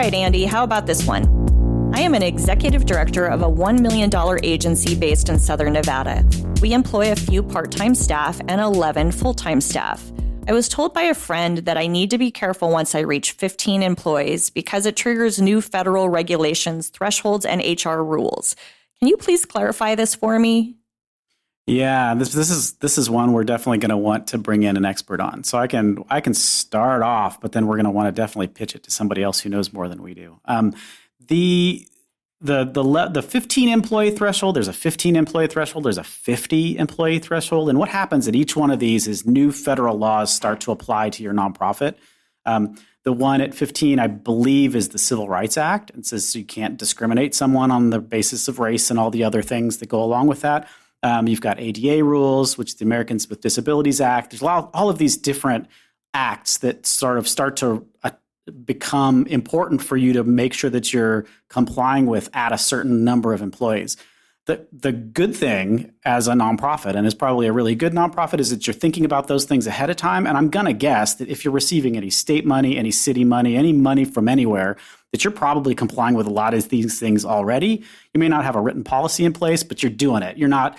right, Andy, how about this one? I am an executive director of a $1 million agency based in Southern Nevada. We employ a few part-time staff and 11 full-time staff. I was told by a friend that I need to be careful once I reach 15 employees because it triggers new federal regulations, thresholds, and HR rules. Can you please clarify this for me? Yeah, this is one we're definitely going to want to bring in an expert on. So I can start off, but then we're going to want to definitely pitch it to somebody else who knows more than we do. The 15 employee threshold, there's a 15 employee threshold, there's a 50 employee threshold. And what happens at each one of these is new federal laws start to apply to your nonprofit. The one at 15, I believe, is the Civil Rights Act. It says you can't discriminate someone on the basis of race and all the other things that go along with that. You've got ADA rules, which is the Americans with Disabilities Act. There's all of these different acts that sort of start to become important for you to make sure that you're complying with at a certain number of employees. The good thing as a nonprofit, and is probably a really good nonprofit, is that you're thinking about those things ahead of time. And I'm going to guess that if you're receiving any state money, any city money, any money from anywhere, that you're probably complying with a lot of these things already. You may not have a written policy in place, but you're doing it. You're not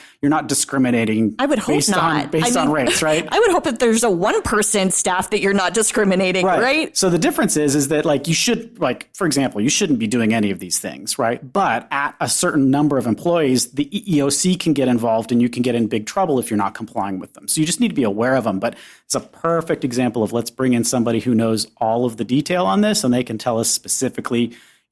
discriminating. I would hope based not. on race, right? I would hope that there's a one-person staff that you're not discriminating, right? So the difference is that you should, for example, you shouldn't be doing any of these things, right? But at a certain number of employees, the EEOC can get involved and you can get in big trouble if you're not complying with them. So you just need to be aware of them. But it's a perfect example of let's bring in somebody who knows all of the detail on this and they can tell us specifically,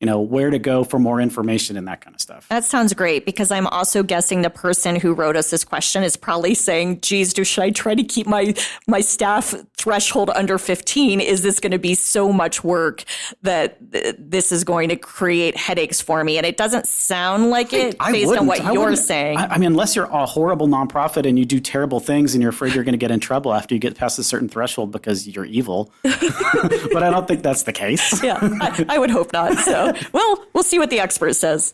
where to go for more information and that kind of stuff. That sounds great, because I'm also guessing the person who wrote us this question is probably saying, geez, should I try to keep my staff threshold under 15? Is this going to be so much work that this is going to create headaches for me? And it doesn't sound like it based on what you're saying. I mean, unless you're a horrible nonprofit and you do terrible things and you're afraid you're going to get in trouble after you get past a certain threshold because you're evil. But I don't think that's the case. Yeah, I would hope not. So, well, we'll see what the expert says.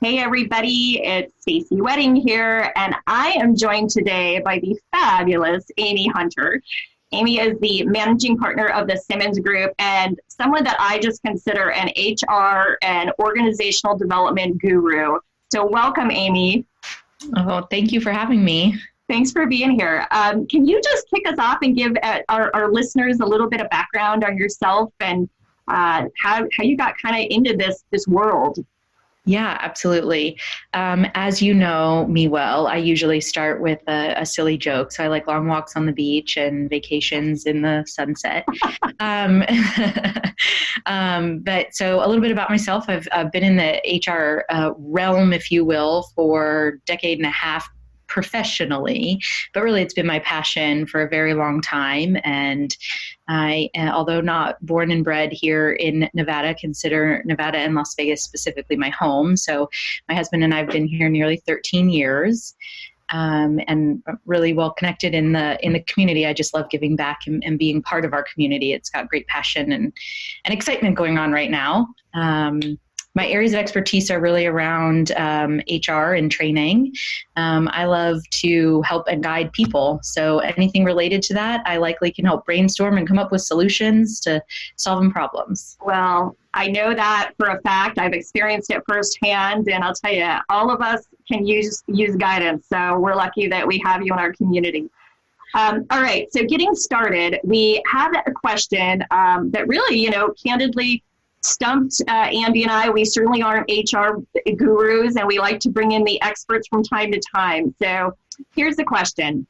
Hey, everybody, it's Stacey Wedding here, and I am joined today by the fabulous Amy Hunter. Amy is the managing partner of the Simmons Group and someone that I just consider an HR and organizational development guru. So welcome, Amy. Oh, thank you for having me. Thanks for being here. Can you just kick us off and give our listeners a little bit of background on yourself and how you got kind of into this world? Yeah, absolutely. As you know me well, I usually start with a silly joke. So I like long walks on the beach and vacations in the sunset. But so a little bit about myself. I've been in the HR realm, if you will, for a decade and a half professionally, but really it's been my passion for a very long time. And I, although not born and bred here in Nevada, consider Nevada and Las Vegas specifically my home. So my husband and I have been here nearly 13 years. And really well connected in the community. I just love giving back and being part of our community. It's got great passion and excitement going on right now. My areas of expertise are really around HR and training. I love to help and guide people. So anything related to that, I likely can help brainstorm and come up with solutions to solving problems. Well, I know that for a fact. I've experienced it firsthand, and I'll tell you, all of us can use guidance. So we're lucky that we have you in our community. All right, so getting started, we have a question that really, candidly stumped Andy and I. We certainly aren't HR gurus, and we like to bring in the experts from time to time. So here's the question.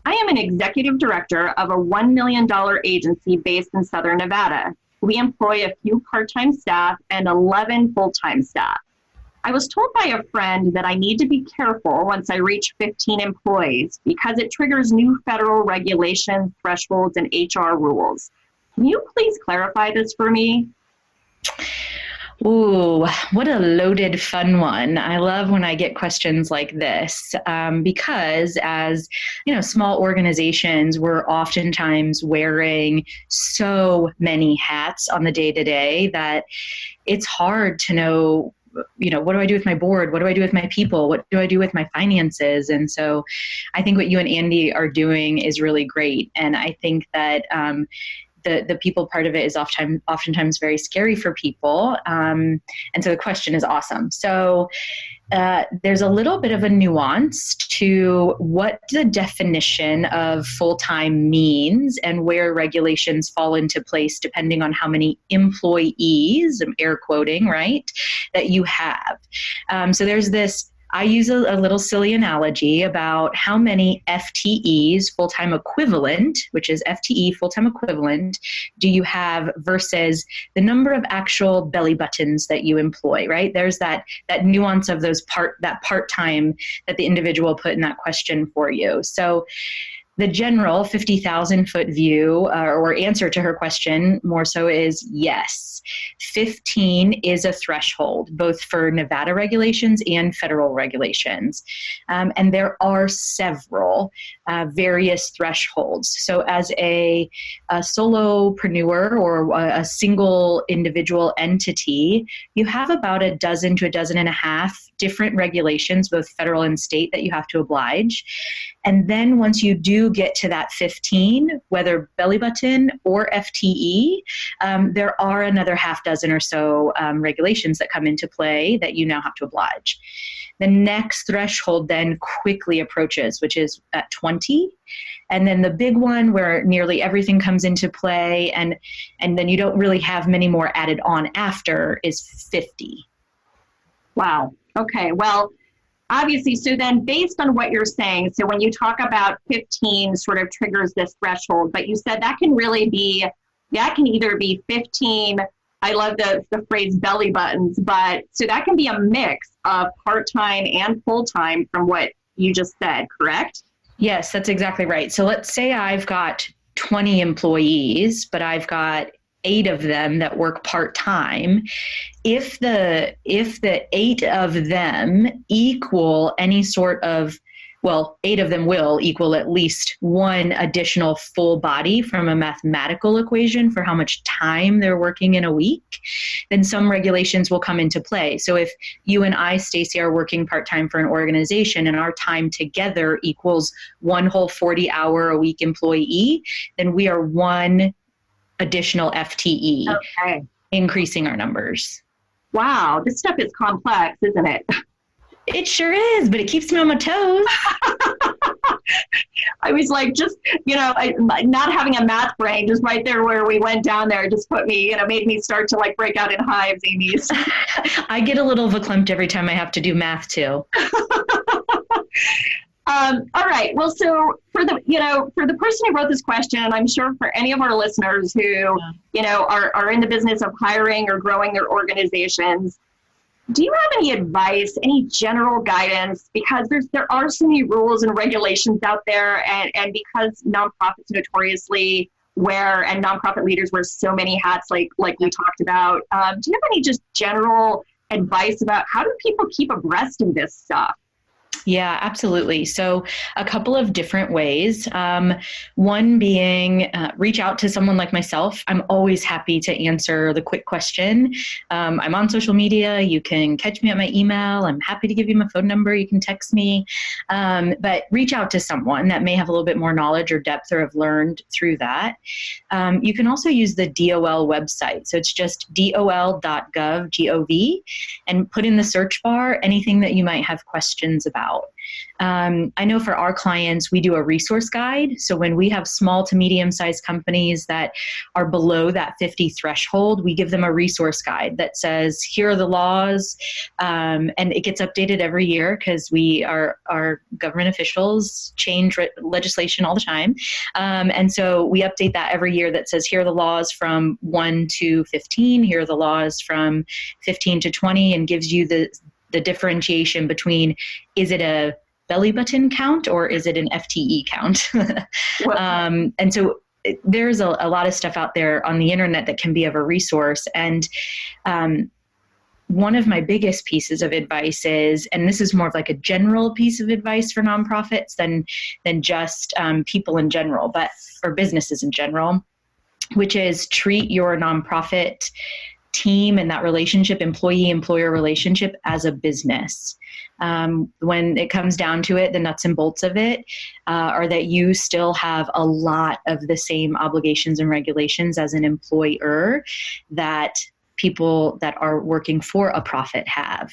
I am an executive director of a $1 million agency based in Southern Nevada. We employ a few part-time staff and 11 full-time staff. I was told by a friend that I need to be careful once I reach 15 employees because it triggers new federal regulations, thresholds, and HR rules. Can you please clarify this for me? Ooh, what a loaded, fun one. I love when I get questions like this because as, small organizations, we're oftentimes wearing so many hats on the day-to-day that it's hard to know, what do I do with my board? What do I do with my people? What do I do with my finances? And so I think what you and Andy are doing is really great. And I think that the people part of it is oftentimes very scary for people. And so the question is awesome. So there's a little bit of a nuance to what the definition of full-time means and where regulations fall into place depending on how many employees, I'm air quoting, right, that you have. So there's this, I use a little silly analogy about how many FTEs, full-time equivalent, which is FTE, full-time equivalent, do you have versus the number of actual belly buttons that you employ, right? There's that nuance of that part-time that the individual put in that question for you. So the general 50,000 foot view or answer to her question more so is yes. 15 is a threshold, both for Nevada regulations and federal regulations. And there are several various thresholds. So as a solopreneur or a single individual entity, you have about a dozen to a dozen and a half different regulations, both federal and state, that you have to oblige. And then once you do get to that 15, whether belly button or FTE, there are another half dozen or so regulations that come into play that you now have to oblige. The next threshold then quickly approaches, which is at 20. And then the big one where nearly everything comes into play and then you don't really have many more added on after is 50. Wow. Okay. Well, obviously, so then based on what you're saying, so when you talk about 15 sort of triggers this threshold, but you said that can either be 15, I love the phrase belly buttons, but so that can be a mix of part-time and full-time from what you just said, correct? Yes, that's exactly right. So let's say I've got 20 employees, but I've got 8 of them that work part-time. If the 8 of them equal any sort of, 8 of them will equal at least one additional full body from a mathematical equation for how much time they're working in a week, then some regulations will come into play. So if you and I, Stacy, are working part-time for an organization and our time together equals one whole 40-hour-a-week employee, then we are one additional FTE, increasing our numbers. Wow, this stuff is complex, isn't it? It sure is, but it keeps me on my toes. I was like, just, not having a math brain, just right there where we went down there, just put me, made me start to like break out in hives, Amy. I get a little verklempt every time I have to do math too. All right. Well, so for the person who wrote this question, and I'm sure for any of our listeners who, are in the business of hiring or growing their organizations, do you have any advice, any general guidance? Because there are so many rules and regulations out there, and because nonprofits notoriously and nonprofit leaders wear so many hats, like we talked about. Do you have any just general advice about how do people keep abreast of this stuff? Yeah, absolutely. So a couple of different ways. One being reach out to someone like myself. I'm always happy to answer the quick question. I'm on social media. You can catch me at my email. I'm happy to give you my phone number. You can text me. But reach out to someone that may have a little bit more knowledge or depth or have learned through that. You can also use the DOL website. So it's just dol.gov, G-O-V, and put in the search bar anything that you might have questions about. I know for our clients, we do a resource guide. So when we have small to medium-sized companies that are below that 50 threshold, we give them a resource guide that says, here are the laws, and it gets updated every year because our government officials change legislation all the time. And so we update that every year that says, here are the laws from 1 to 15, here are the laws from 15 to 20, and gives you the differentiation between, is it a belly button count or is it an FTE count? And so there's a lot of stuff out there on the internet that can be of a resource. And one of my biggest pieces of advice is, and this is more of like a general piece of advice for nonprofits than just people in general, or businesses in general, which is treat your nonprofit team and that relationship, employee-employer relationship, as a business. When it comes down to it, the nuts and bolts of it are that you still have a lot of the same obligations and regulations as an employer that people that are working for a profit have.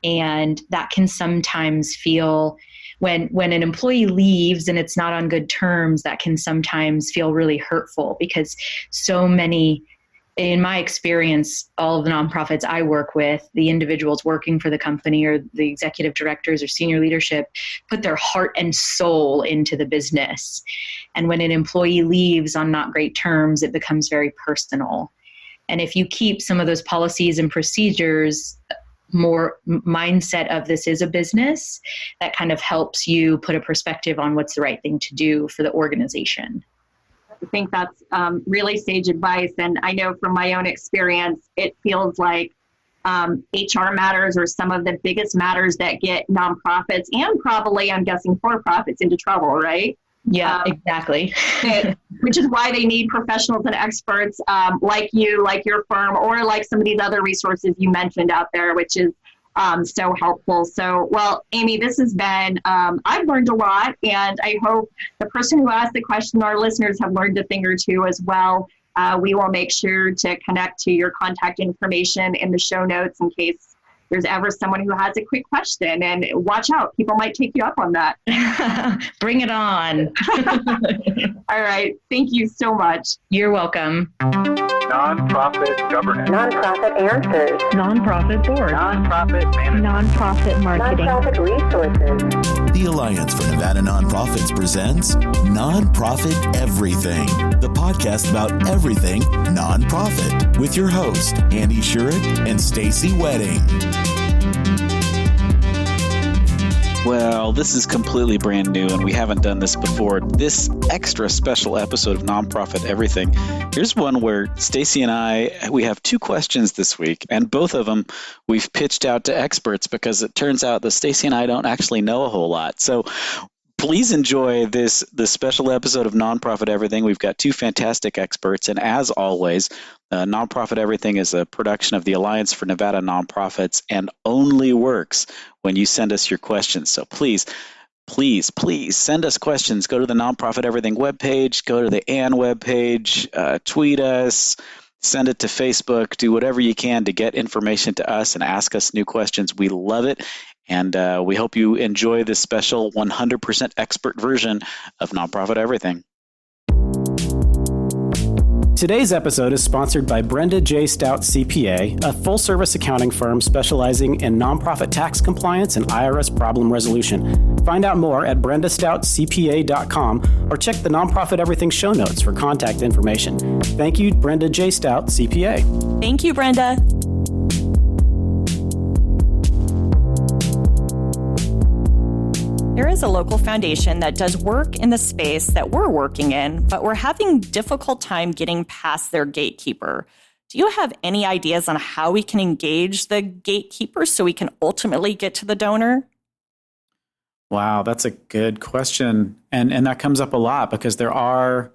And that can sometimes feel, when an employee leaves and it's not on good terms, that can sometimes feel really hurtful, because so many, in my experience, all of the nonprofits I work with, the individuals working for the company or the executive directors or senior leadership put their heart and soul into the business. And when an employee leaves on not great terms, it becomes very personal. And if you keep some of those policies and procedures more mindset of this is a business, that kind of helps you put a perspective on what's the right thing to do for the organization. I think that's really sage advice. And I know from my own experience, it feels like HR matters are some of the biggest matters that get nonprofits and probably, I'm guessing, for-profits into trouble, right? Yeah, exactly. Which is why they need professionals and experts like you, like your firm, or like some of these other resources you mentioned out there, which is so helpful. So, well, Amy, this has been, I've learned a lot, and I hope the person who asked the question, our listeners, have learned a thing or two as well. We will make sure to connect to your contact information in the show notes in case there's ever someone who has a quick question. And watch out, people might take you up on that. Bring it on. All right. Thank you so much. You're welcome. Nonprofit governance. Nonprofit answers. Nonprofit board. Nonprofit management. Nonprofit marketing. Nonprofit resources. The Alliance for Nevada Nonprofits presents Nonprofit Everything, the podcast about everything nonprofit, with your host, Andy Shurick and Stacy Wedding. Well, this is completely brand new, and we haven't done this before. This extra special episode of Nonprofit Everything. Here's one where Stacy and we have two questions this week, and both of them we've pitched out to experts because it turns out that Stacy and I don't actually know a whole lot. So please enjoy this special episode of Nonprofit Everything. We've got two fantastic experts, and as always, Nonprofit Everything is a production of the Alliance for Nevada Nonprofits and only works when you send us your questions. So please send us questions. Go to the Nonprofit Everything webpage, go to the ANN webpage, tweet us, send it to Facebook, do whatever you can to get information to us and ask us new questions. We love it. And we hope you enjoy this special 100% expert version of Nonprofit Everything. Today's episode is sponsored by Brenda J. Stout CPA, a full-service accounting firm specializing in nonprofit tax compliance and IRS problem resolution. Find out more at brendastoutcpa.com or check the Nonprofit Everything show notes for contact information. Thank you, Brenda J. Stout CPA. Thank you, Brenda. There is a local foundation that does work in the space that we're working in, but we're having difficult time getting past their gatekeeper. Do you have any ideas on how we can engage the gatekeeper so we can ultimately get to the donor? Wow, that's a good question. And that comes up a lot because there are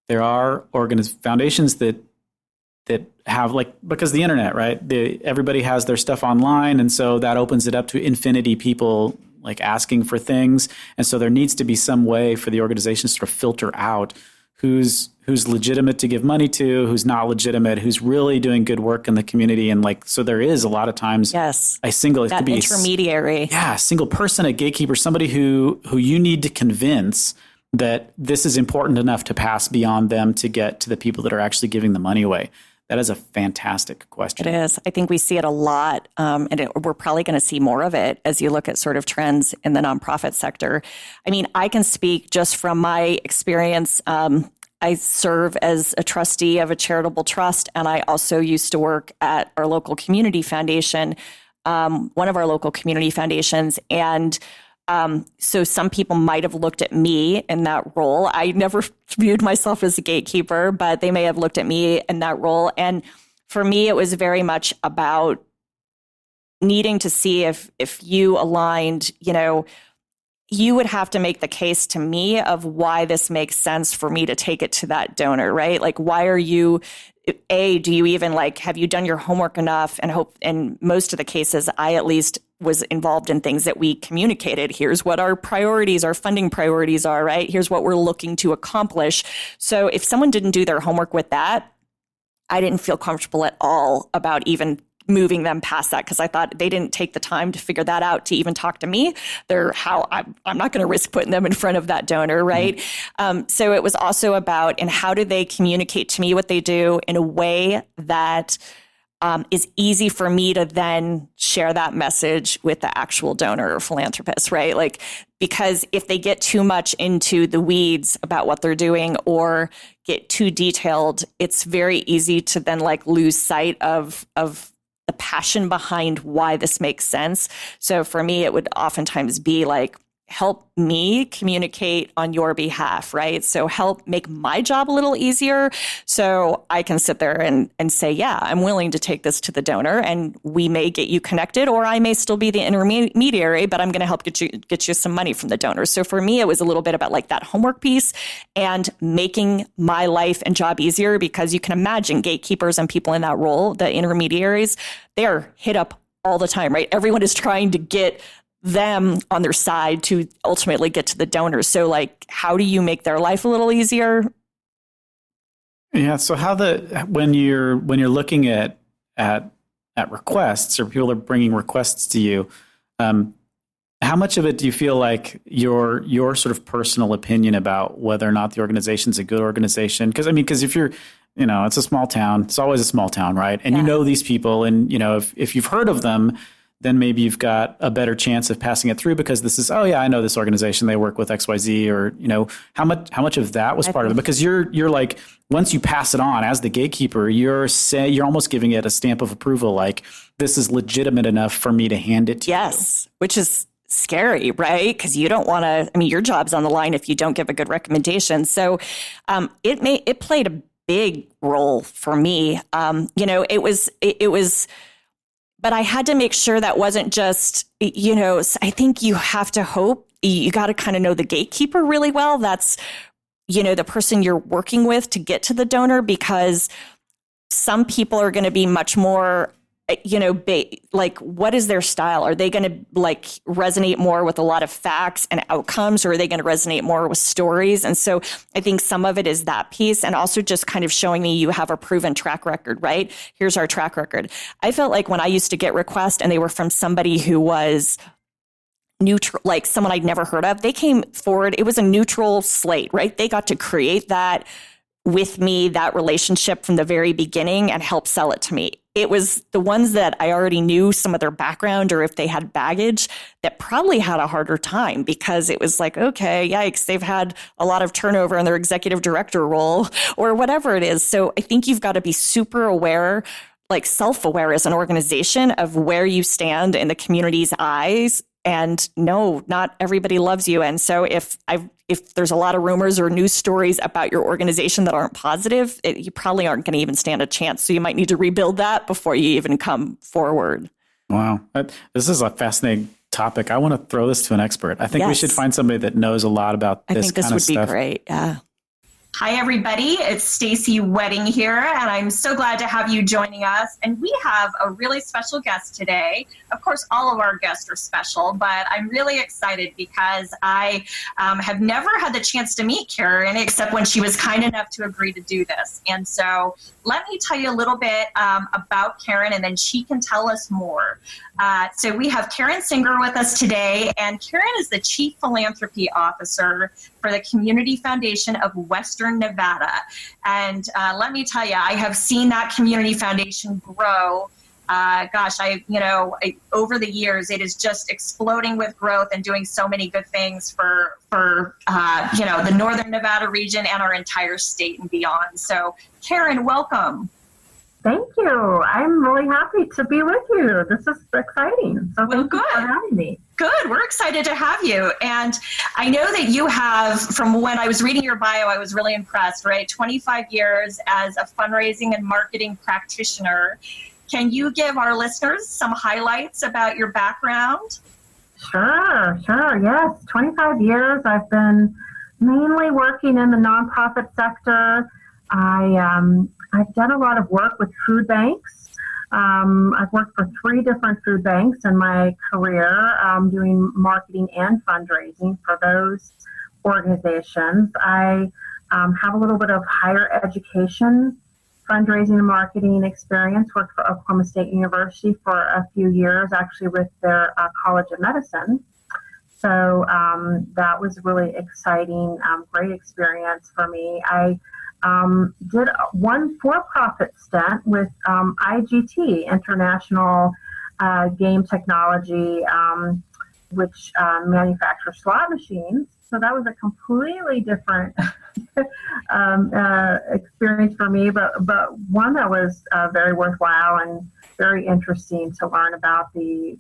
foundations that have, like, because the internet, right? Everybody has their stuff online, and so that opens it up to infinity people like asking for things. And so there needs to be some way for the organization to sort of filter out who's legitimate to give money to, who's not legitimate, who's really doing good work in the community. And so there is a lot of times yes, it could be intermediary. A single person, a gatekeeper, somebody who you need to convince that this is important enough to pass beyond them to get to the people that are actually giving the money away. That is a fantastic question. It is. I think we see it a lot, and we're probably going to see more of it as you look at sort of trends in the nonprofit sector. I mean, I can speak just from my experience. I serve as a trustee of a charitable trust, and I also used to work at our local community foundation, one of our local community foundations, and so some people might have looked at me in that role. I never viewed myself as a gatekeeper, but they may have looked at me in that role. And for me, it was very much about needing to see if you aligned, you would have to make the case to me of why this makes sense for me to take it to that donor, right? Like, why are you, do you even have you done your homework enough? And in most of the cases, I at least was involved in things that we communicated. Here's what our priorities, our funding priorities are, right? Here's what we're looking to accomplish. So if someone didn't do their homework with that, I didn't feel comfortable at all about even moving them past that, because I thought they didn't take the time to figure that out to even talk to me. I'm not going to risk putting them in front of that donor, right? So it was also about, and how do they communicate to me what they do in a way that is easy for me to then share that message with the actual donor or philanthropist, right? Like, because if they get too much into the weeds about what they're doing or get too detailed, it's very easy to then lose sight of the passion behind why this makes sense. So for me, it would oftentimes be help me communicate on your behalf, right? So help make my job a little easier so I can sit there and say, yeah, I'm willing to take this to the donor and we may get you connected, or I may still be the intermediary, but I'm going to help get you some money from the donor. So for me, it was a little bit about that homework piece and making my life and job easier, because you can imagine gatekeepers and people in that role, the intermediaries, they are hit up all the time, right? Everyone is trying to get them on their side to ultimately get to the donors. So how do you make their life a little easier? Yeah. So when you're looking at requests, or people are bringing requests to you, how much of it do you feel like your sort of personal opinion about whether or not the organization's a good organization? Because if you're, it's a small town, it's always a small town, right? And you know these people, and if you've heard of them, then maybe you've got a better chance of passing it through, because this is, oh yeah, I know this organization, they work with XYZ, or how much of that was part of it? Because you're once you pass it on as the gatekeeper, you're almost giving it a stamp of approval, like this is legitimate enough for me to hand it to you. Yes, which is scary, right? Because you don't want to, your job's on the line if you don't give a good recommendation. So it played a big role for me. It was, but I had to make sure that wasn't just, I think you have to hope, you got to kind of know the gatekeeper really well. That's, the person you're working with to get to the donor, because some people are going to be much more, what is their style? Are they going to resonate more with a lot of facts and outcomes, or are they going to resonate more with stories? And so I think some of it is that piece, and also just kind of showing me you have a proven track record, right? Here's our track record. I felt like when I used to get requests and they were from somebody who was neutral, someone I'd never heard of, they came forward. It was a neutral slate, right? They got to create that with me, that relationship from the very beginning, and help sell it to me. It was the ones that I already knew some of their background, or if they had baggage, that probably had a harder time, because it was okay, yikes, they've had a lot of turnover in their executive director role or whatever it is. So I think you've got to be super aware, self-aware as an organization, of where you stand in the community's eyes. And no, not everybody loves you. And so if there's a lot of rumors or news stories about your organization that aren't positive, you probably aren't going to even stand a chance. So you might need to rebuild that before you even come forward. Wow. This is a fascinating topic. I want to throw this to an expert. I think we should find somebody that knows a lot about this kind of stuff. I think this would be great. Yeah. Hi, everybody. It's Stacy Wedding here, and I'm so glad to have you joining us. And we have a really special guest today. Of course, all of our guests are special, but I'm really excited because I have never had the chance to meet Karen, except when she was kind enough to agree to do this. And so let me tell you a little bit about Karen, and then she can tell us more. So we have Karen Senger with us today, and Karen is the Chief Philanthropy Officer for the Community Foundation of Western Nevada. And let me tell you, I have seen that community foundation grow. Over the years, it is just exploding with growth and doing so many good things for the Northern Nevada region and our entire state and beyond. So, Karen, welcome. Thank you. I'm really happy to be with you. This is exciting. So thank you for having me. Good. We're excited to have you. And I know that you have, from when I was reading your bio, I was really impressed, right? 25 years as a fundraising and marketing practitioner. Can you give our listeners some highlights about your background? Sure. Yes, 25 years. I've been mainly working in the nonprofit sector. I've done a lot of work with food banks. I've worked for 3 different food banks in my career, doing marketing and fundraising for those organizations. I have a little bit of higher education fundraising and marketing experience. Worked for Oklahoma State University for a few years, actually with their College of Medicine. So that was really exciting, great experience for me. I did one for-profit stint with IGT, International Game Technology, which manufactures slot machines. So that was a completely different experience for me, but one that was very worthwhile and very interesting to learn about the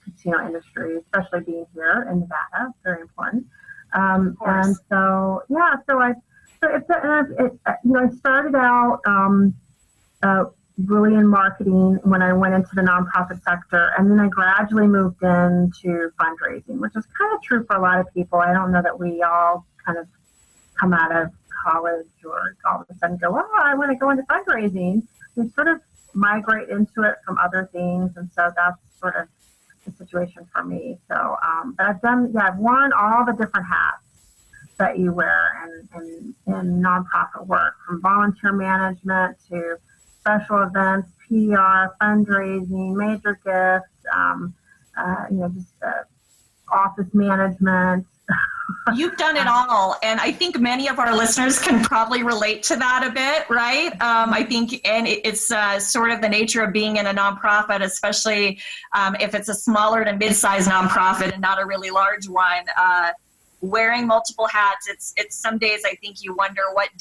casino industry, especially being here in Nevada. Very important. And so I started out really in marketing when I went into the nonprofit sector, and then I gradually moved into fundraising, which is kind of true for a lot of people. I don't know that we all kind of come out of college or all of a sudden go, oh, I want to go into fundraising. We sort of migrate into it from other things, and so that's sort of the situation for me. So, but I've worn all the different hats that you wear in nonprofit work, from volunteer management to special events, PR, fundraising, major gifts, office management. You've done it all, and I think many of our listeners can probably relate to that a bit, right? I think, and it's sort of the nature of being in a nonprofit, especially if it's a smaller to mid-sized nonprofit and not a really large one. Wearing multiple hats, it's some days I think you wonder what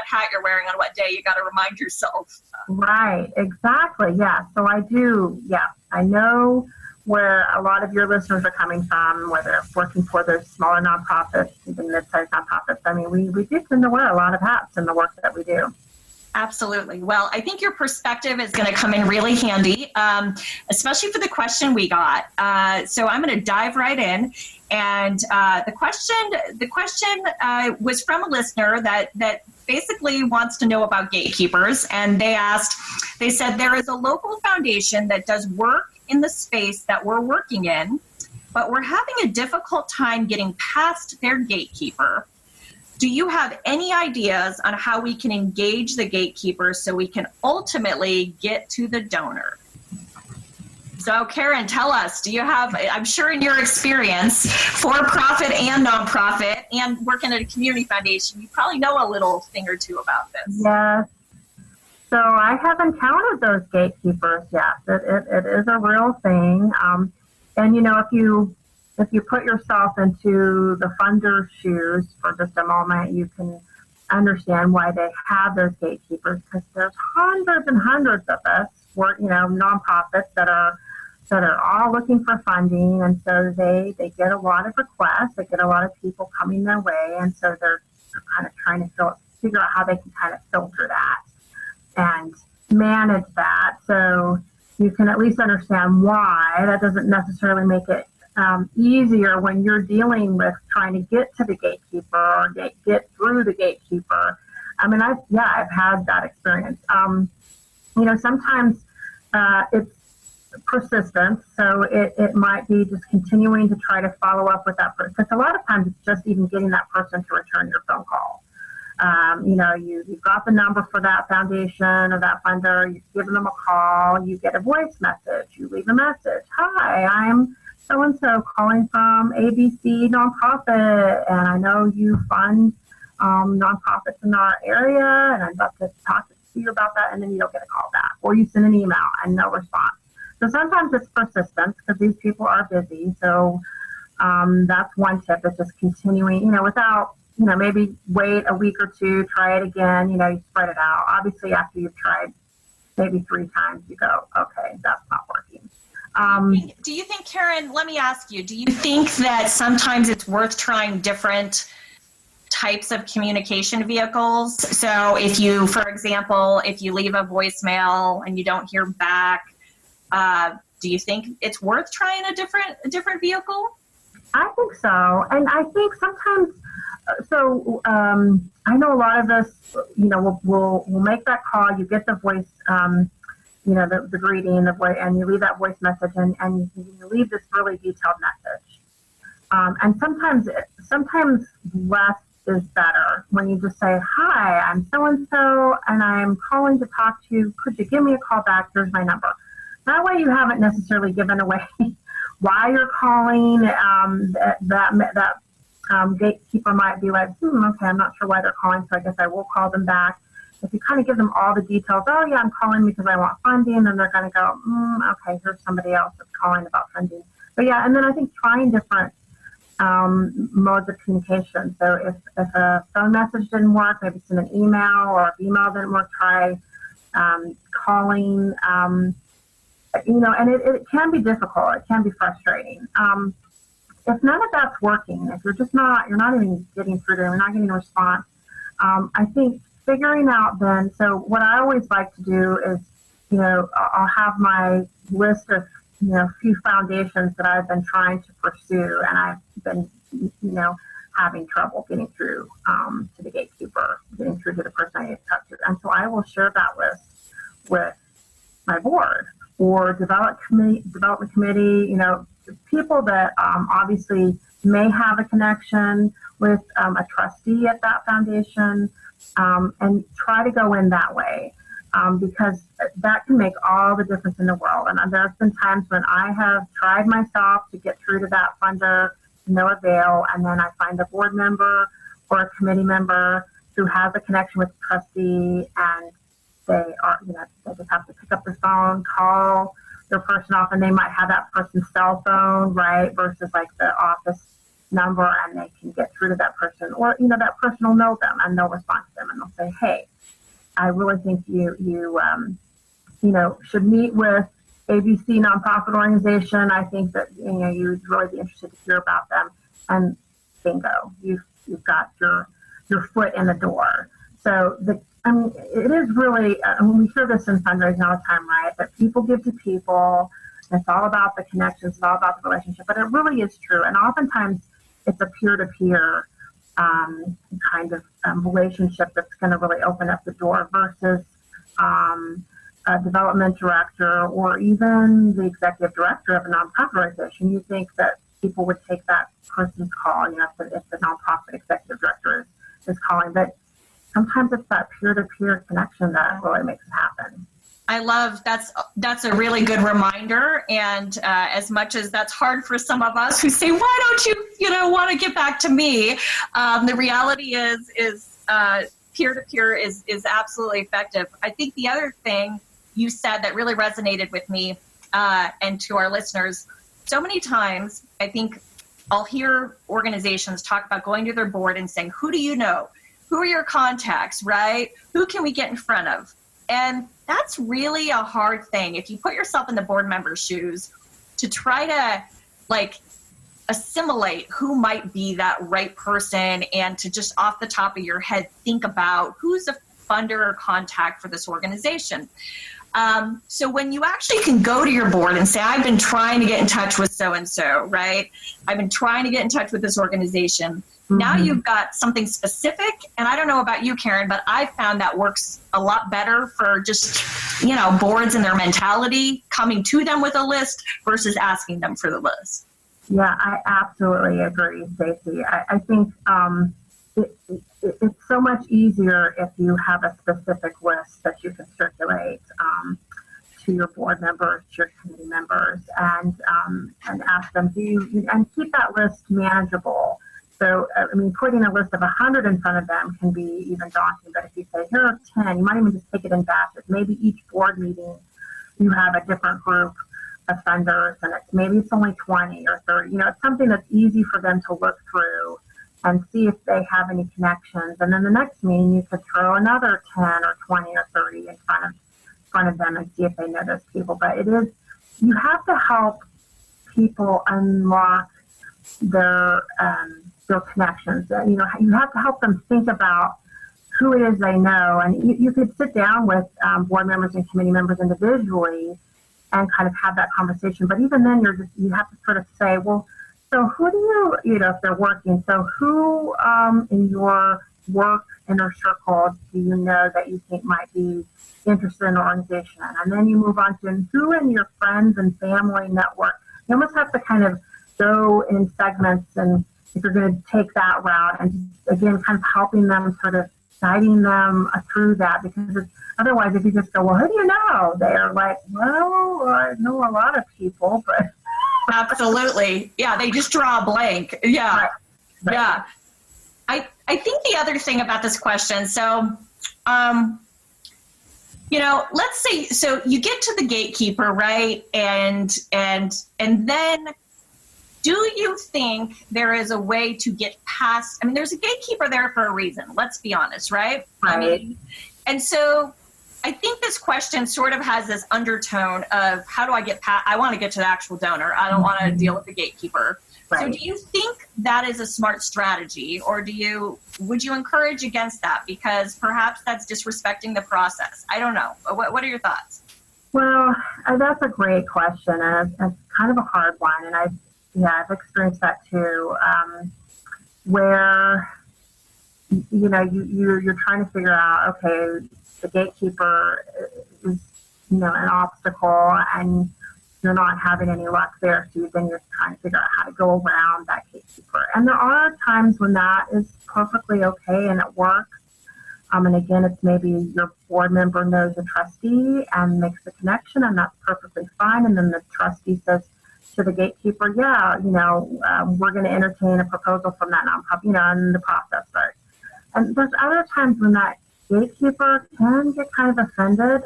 hat you're wearing on what day. You got to remind yourself. Right, exactly. Yeah. So I do. Yeah, I know where a lot of your listeners are coming from, whether working for those smaller nonprofits, even mid-sized nonprofits. I mean, we do tend to wear a lot of hats in the work that we do. Absolutely. Well, I think your perspective is going to come in really handy, especially for the question we got. So I'm going to dive right in. And the question was from a listener that basically wants to know about gatekeepers. And they said, there is a local foundation that does work in the space that we're working in, but we're having a difficult time getting past their gatekeeper. Do you have any ideas on how we can engage the gatekeeper so we can ultimately get to the donor? So Karen, tell us, do you have, I'm sure in your experience, for-profit and nonprofit and working at a community foundation, you probably know a little thing or two about this. Yes. So I have encountered those gatekeepers, yes. It is a real thing. And, if you put yourself into the funder's shoes for just a moment, you can understand why they have those gatekeepers, because there's hundreds and hundreds of us, nonprofits that are all looking for funding, and so they get a lot of requests, they get a lot of people coming their way, and so they're kind of trying to figure out how they can kind of filter that and manage that, so you can at least understand why. That doesn't necessarily make it easier when you're dealing with trying to get to the gatekeeper or get through the gatekeeper. I mean, I've had that experience. Sometimes it's persistent, so it might be just continuing to try to follow up with that person. Because a lot of times it's just even getting that person to return your phone call. You've got the number for that foundation or that funder, you give them a call, you get a voice message, you leave a message. Hi, I'm so-and-so calling from ABC nonprofit, and I know you fund nonprofits in our area, and I'd love to talk to you about that, and then you don't get a call back. Or you send an email and no response. So sometimes it's persistence because these people are busy. So that's one tip, is just continuing, without, maybe wait a week or two, try it again, you spread it out. Obviously, after you've tried maybe 3 times, you go, okay, that's not working. Do you think, Karen, let me ask you, do you think that sometimes it's worth trying different types of communication vehicles? So if you, for example, if you leave a voicemail and you don't hear back, do Do you think it's worth trying a different vehicle? I think so. And I think sometimes, I know a lot of us, we'll make that call. You get the voice, the greeting, the voice, and you leave that voice message, and you leave this really detailed message. And sometimes less is better when you just say, "Hi, I'm so-and-so, and I'm calling to talk to you. Could you give me a call back? Here's my number." That way you haven't necessarily given away why you're calling. That gatekeeper might be like, okay, I'm not sure why they're calling, so I guess I will call them back. If you kind of give them all the details, oh yeah, I'm calling because I want funding, then they're going to go, okay, here's somebody else that's calling about funding. But yeah, and then I think trying different modes of communication. So if a phone message didn't work, maybe send an email, or if email didn't work, try calling. And it can be difficult. It can be frustrating. If none of that's working, if you're not even getting through to them, you're not getting a response, I think figuring out then, so what I always like to do is, I'll have my list of, few foundations that I've been trying to pursue, and I've been, having trouble getting through to the gatekeeper, getting through to the person I need to talk to. And so I will share that list with my board or development committee, people that obviously may have a connection with a trustee at that foundation, and try to go in that way, because that can make all the difference in the world. And there's been times when I have tried myself to get through to that funder, no avail, and then I find a board member or a committee member who has a connection with the trustee, and they just have to pick up the phone, call their person off, and they might have that person's cell phone, right, versus like the office number, and they can get through to that person, or that person will know them and they'll respond to them and they'll say, "Hey, I really think you should meet with ABC nonprofit organization. I think that you'd really be interested to hear about them." And bingo, you've got your foot in the door. So it is really, we hear this in fundraising all the time, right? That people give to people. It's all about the connections. It's all about the relationship. But it really is true. And oftentimes it's a peer-to-peer kind of relationship that's going to really open up the door versus a development director or even the executive director of a nonprofit organization. You think that people would take that person's call, if the nonprofit executive director is calling. But sometimes it's that peer-to-peer connection that really makes it happen. I love that's a really good reminder. And as much as that's hard for some of us who say, "Why don't you want to get back to me?" The reality is peer-to-peer is absolutely effective. I think the other thing you said that really resonated with me and to our listeners, so many times I think I'll hear organizations talk about going to their board and saying, "Who do you know? Who are your contacts, right? Who can we get in front of?" And that's really a hard thing. If you put yourself in the board member's shoes to try to assimilate who might be that right person, and to just off the top of your head think about who's a funder or contact for this organization. So when you actually can go to your board and say, "I've been trying to get in touch with so-and-so, right? I've been trying to get in touch with this organization." Mm-hmm. Now you've got something specific. And I don't know about you, Karen, but I found that works a lot better for just, boards and their mentality, coming to them with a list versus asking them for the list. Yeah, I absolutely agree, Stacey. I think it's so much easier if you have a specific list that you can circulate to your board members, to your committee members, and ask them, and keep that list manageable. So, putting a list of 100 in front of them can be even daunting. But if you say, "Here are 10, you might even just take it in batches. Maybe each board meeting you have a different group of funders, and maybe it's only 20 or 30. It's something that's easy for them to look through and see if they have any connections. And then the next meeting, you could throw another 10 or 20 or 30 in front of them and see if they know those people. But you have to help people unlock their connections. You have to help them think about who it is they know. And you could sit down with board members and committee members individually and kind of have that conversation. But even then, you have to sort of say, well, so who do you know, if they're working, so who in your work inner circle do you know that you think might be interested in the organization? And then you move on to who in your friends and family network. You almost have to kind of go in segments, and if you're going to take that route, and again, kind of helping them, sort of guiding them through that, because otherwise, if you just go, well, who do you know? They're like, well, I know a lot of people, but. Absolutely. Yeah, they just draw a blank. Yeah. Right. Yeah. I think the other thing about this question, so, you know, let's say, so you get to the gatekeeper, right? And then do you think there is a way to get past, I mean, there's a gatekeeper there for a reason, let's be honest, right? Right. I mean, and so I think this question sort of has this undertone of how do I get past, I want to get to the actual donor. I don't want to deal with the gatekeeper. Right. So do you think that is a smart strategy, or would you encourage against that? Because perhaps that's disrespecting the process. I don't know. What are your thoughts? Well, that's a great question, and it's kind of a hard one. And I've experienced that too, where, you know, you're trying to figure out, okay, the gatekeeper is, you know, an obstacle, and you're not having any luck there, so then you're trying to figure out how to go around that gatekeeper. And there are times when that is perfectly okay and it works. And again, it's maybe your board member knows a trustee and makes the connection, and that's perfectly fine. And then the trustee says to the gatekeeper, yeah, you know, we're going to entertain a proposal from that nonprofit, you know, and the process starts. And there's other times when that gatekeeper can get kind of offended.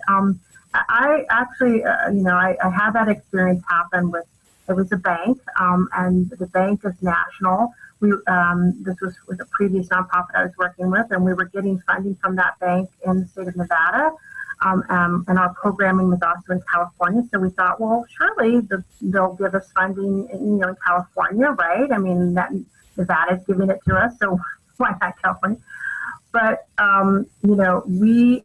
I actually, you know, I had that experience happen with, it was a bank, and the bank is national. This was with a previous nonprofit I was working with, and we were getting funding from that bank in the state of Nevada, and our programming was also in California. So we thought, well, surely they'll give us funding, you know, in California, right? I mean, Nevada's giving it to us, so why not California? But, you know, we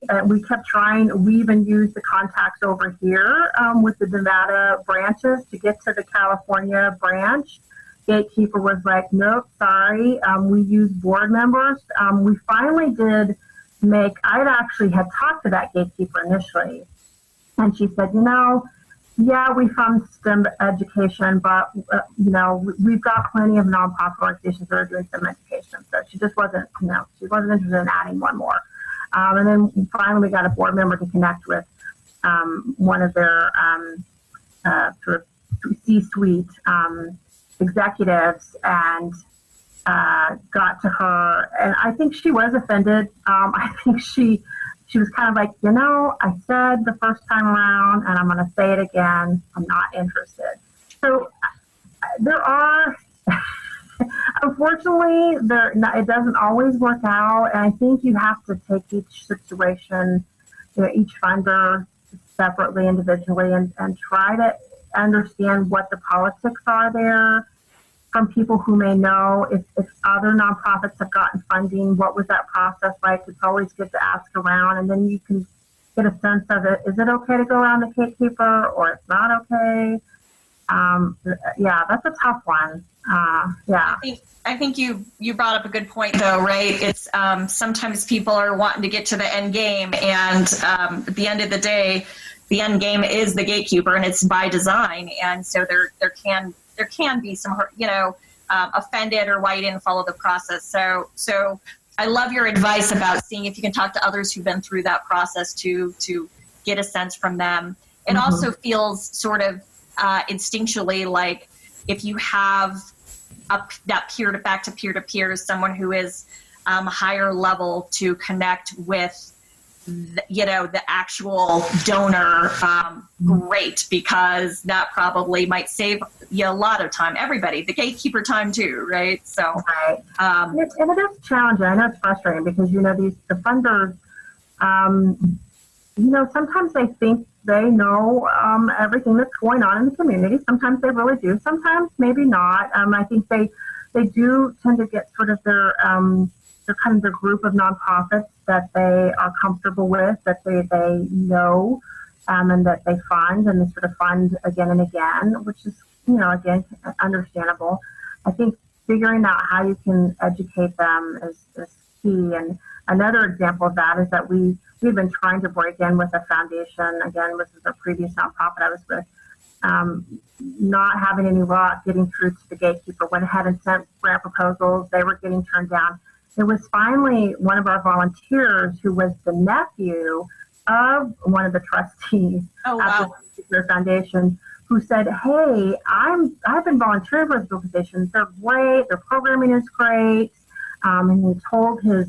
kept trying. We even used the contacts over here with the Nevada branches to get to the California branch. Gatekeeper was like, nope, sorry. We use board members. We finally did I actually had talked to that gatekeeper initially. And she said, you know, yeah, we fund STEM education, but, you know, we've got plenty of nonprofit organizations that are doing STEM education. So she just wasn't, you know, she wasn't interested in adding one more. And then finally we got a board member to connect with one of their sort of C-suite executives, and got to her. And I think she was offended. I think she was kind of like, you know, I said the first time around, and I'm going to say it again, I'm not interested. So there are, unfortunately, it doesn't always work out. And I think you have to take each situation, you know, each funder separately, individually, and try to understand what the politics are there from people who may know. If other nonprofits have gotten funding, what was that process like? It's always good to ask around, and then you can get a sense of it. Is it okay to go around the gatekeeper, or it's not okay? Yeah, that's a tough one. Yeah. I think you brought up a good point, though, right? It's sometimes people are wanting to get to the end game, and at the end of the day, the end game is the gatekeeper, and it's by design. And so there can be some, you know, offended or why you didn't follow the process. So I love your advice about seeing if you can talk to others who've been through that process to get a sense from them. It Mm-hmm. also feels sort of instinctually like if you have that back to peer-to-peer, someone who is higher level to connect with, you know, the actual donor, great, because that probably might save you a lot of time. Everybody, the gatekeeper time too, right? So, right. And it is challenging. I know it's frustrating because, you know, the funders, you know, sometimes they think they know everything that's going on in the community. Sometimes they really do. Sometimes maybe not. I think they do tend to get sort of their kind of their group of nonprofits that they are comfortable with, that they know. and that they fund and they sort of fund again and again, which is, again, understandable. I think figuring out how you can educate them is key. And another example of that is that we've been trying to break in with a foundation. Again, this is a previous nonprofit I was with. Not having any luck getting through to the gatekeeper, went ahead and sent grant proposals. They were getting turned down. It was finally one of our volunteers who was the nephew of one of the trustees Oh, at wow. the gatekeeper foundation, who said, "Hey, I've been volunteering for this organization. They're great. Their programming is great." And he told his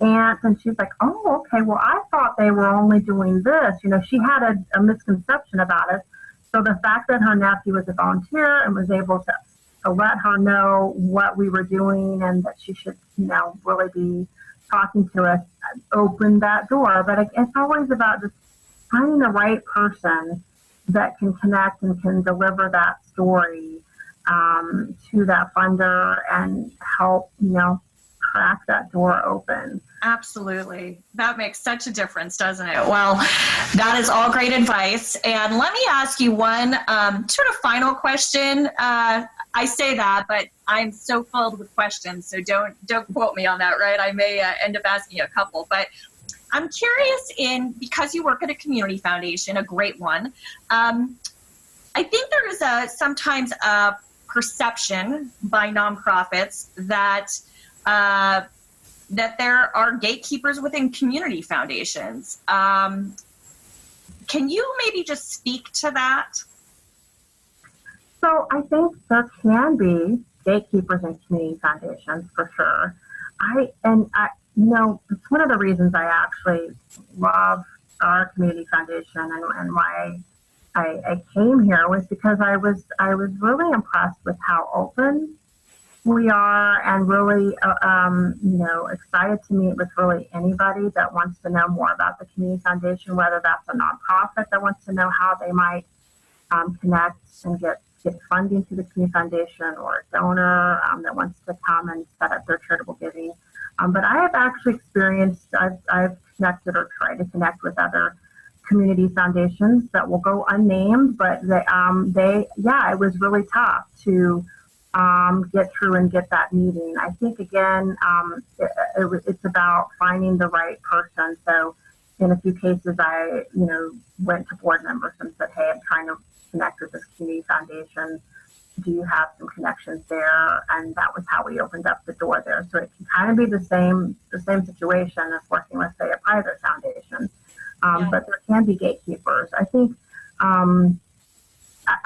aunt, and she's like, "Oh, okay. Well, I thought they were only doing this." She had a misconception about it. So the fact that her nephew was a volunteer and was able to let her know what we were doing and that she should, really be talking to us opened that door. But it's always about just finding the right person that can connect and can deliver that story to that funder and help, crack that door open. Absolutely. That makes such a difference, doesn't it? Well, that is all great advice. And let me ask you one sort of final question. I say that, but I'm so filled with questions, so don't quote me on that, right? I may end up asking you a couple, but I'm curious because you work at a community foundation, a great one. I think there is sometimes a perception by nonprofits that there are gatekeepers within community foundations. Can you maybe just speak to that? So I think there can be gatekeepers in community foundations for sure. It's one of the reasons I actually love our community foundation and why I came here was because I was really impressed with how open we are and really, excited to meet with really anybody that wants to know more about the community foundation, whether that's a nonprofit that wants to know how they might connect and get funding to the community foundation, or a donor that wants to come and set up their charitable giving. But I have actually experienced, I've connected or tried to connect with other community foundations that will go unnamed, but it was really tough to get through and get that meeting. I think, again, it's about finding the right person. So in a few cases, I, went to board members and said, "Hey, I'm trying to connect with this community foundation. Do you have some connections there?" And that was how we opened up the door there. So it can kind of be the same situation as working with, say, a private foundation. But there can be gatekeepers. I think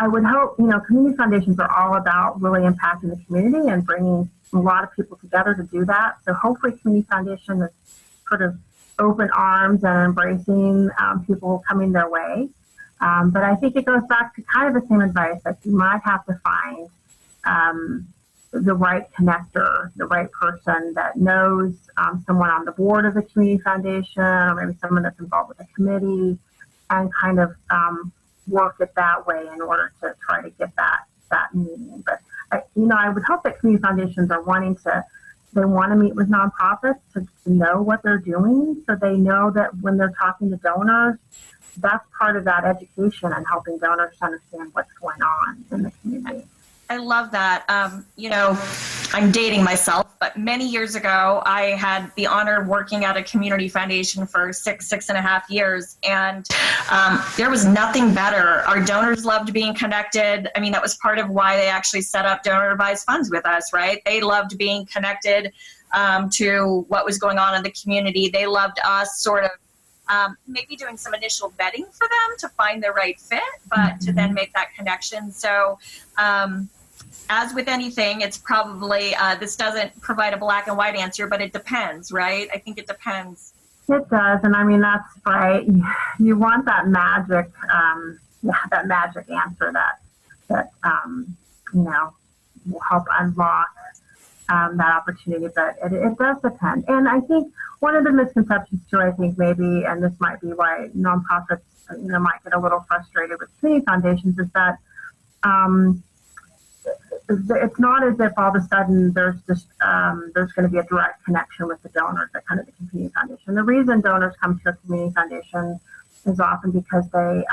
I would hope, community foundations are all about really impacting the community and bringing a lot of people together to do that. So hopefully community foundation is sort of open arms and embracing people coming their way. But I think it goes back to kind of the same advice that you might have to find the right connector, the right person that knows someone on the board of the community foundation, or maybe someone that's involved with a committee, and kind of work it that way in order to try to get that meeting. But I would hope that community foundations are want to meet with nonprofits to know what they're doing, so they know that when they're talking to donors, that's part of that education and helping donors understand what's going on in the community. I love that. I'm dating myself, but many years ago, I had the honor of working at a community foundation for 6.5 years. And there was nothing better. Our donors loved being connected. I mean, that was part of why they actually set up donor advised funds with us, right? They loved being connected to what was going on in the community. They loved us sort of maybe doing some initial vetting for them to find the right fit, but to then make that connection. So as with anything, it's probably, this doesn't provide a black and white answer, but it depends, right? I think it depends. It does. And I mean, that's right. You want that magic, that magic answer that will help unlock that opportunity, but it does depend. And I think one of the misconceptions too, I think maybe, and this might be why nonprofits, might get a little frustrated with community foundations, is that it's not as if all of a sudden there's going to be a direct connection with the donors that come to the community foundation. The reason donors come to a community foundation is often because they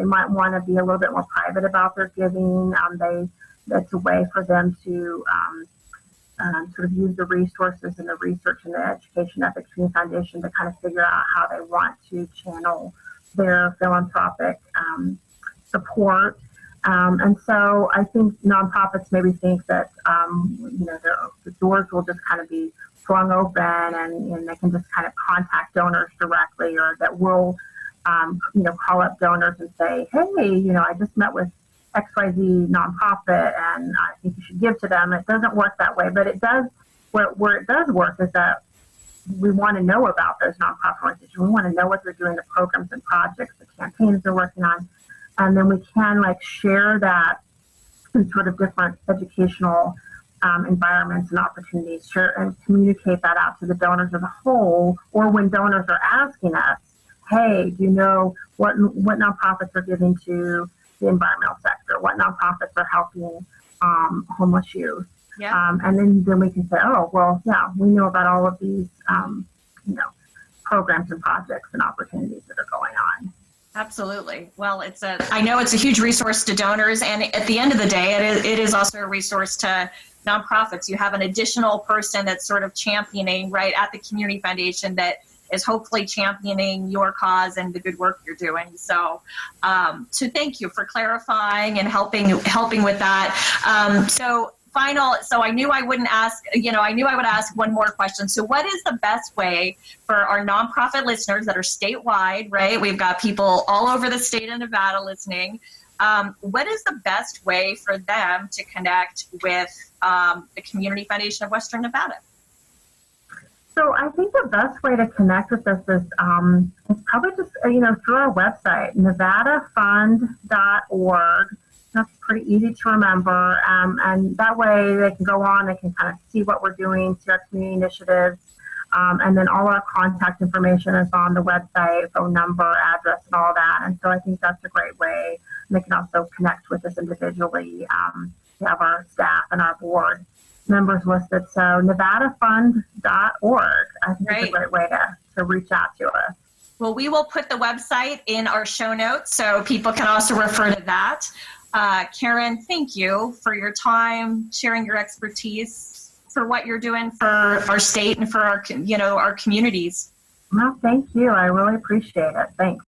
might want to be a little bit more private about their giving. That's a way for them to sort of use the resources and the research and the education at the Community Foundation to kind of figure out how they want to channel their philanthropic support. And so I think nonprofits maybe think that, the doors will just kind of be flung open and they can just kind of contact donors directly, or that we'll, call up donors and say, hey, I just met with XYZ nonprofit and I think you should give to them. It doesn't work that way, but it does, where it does work is that we want to know about those nonprofit organizations. We want to know what they're doing, the programs and projects, the campaigns they're working on. And then we can share that in sort of different educational environments and opportunities, share and communicate that out to the donors as a whole, or when donors are asking us, hey, do you know what nonprofits are giving to the environmental sector? What nonprofits are helping homeless youth? Yeah. And then we can say, oh, well, yeah, we know about all of these, programs and projects and opportunities that are going on. Absolutely. Well, I know it's a huge resource to donors, and at the end of the day, it is also a resource to nonprofits. You have an additional person that's sort of championing right at the Community Foundation that is hopefully championing your cause and the good work you're doing. So thank you for clarifying and helping with that. So I knew I would ask one more question. So what is the best way for our nonprofit listeners that are statewide, right? We've got people all over the state of Nevada listening. What is the best way for them to connect with the Community Foundation of Western Nevada? So I think the best way to connect with us is probably just, through our website, nevadafund.org. That's pretty easy to remember. And that way they can go on, they can kind of see what we're doing, see our community initiatives. And then all our contact information is on the website, phone number, address, and all that. And so I think that's a great way. And they can also connect with us individually. We have our staff and our board members listed. So nevadafund.org, I think is a great way to reach out to us. Well, we will put the website in our show notes so people can also refer to that. Karen, thank you for your time, sharing your expertise for what you're doing for our state and for our communities. Well, thank you. I really appreciate it. Thanks.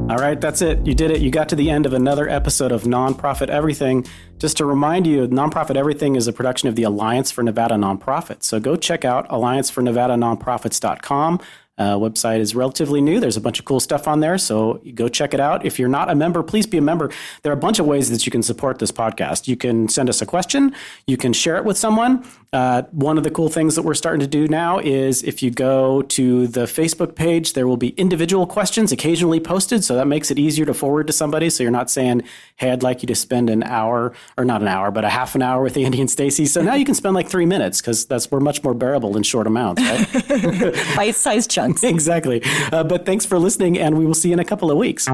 All right, that's it. You did it. You got to the end of another episode of Nonprofit Everything. Just to remind you, Nonprofit Everything is a production of the Alliance for Nevada Nonprofits. So go check out alliancefornevadanonprofits.com. Website is relatively new. There's a bunch of cool stuff on there, so go check it out. If you're not a member, please be a member. There are a bunch of ways that you can support this podcast. You can send us a question. You can share it with someone. One of the cool things that we're starting to do now is if you go to the Facebook page, there will be individual questions occasionally posted, so that makes it easier to forward to somebody. So you're not saying, hey, I'd like you to spend an hour, or not an hour, but a half an hour with Andy and Stacy. So now you can spend like 3 minutes because we're much more bearable in short amounts, right? Bite-sized chunks. Exactly. But thanks for listening, and we will see you in a couple of weeks.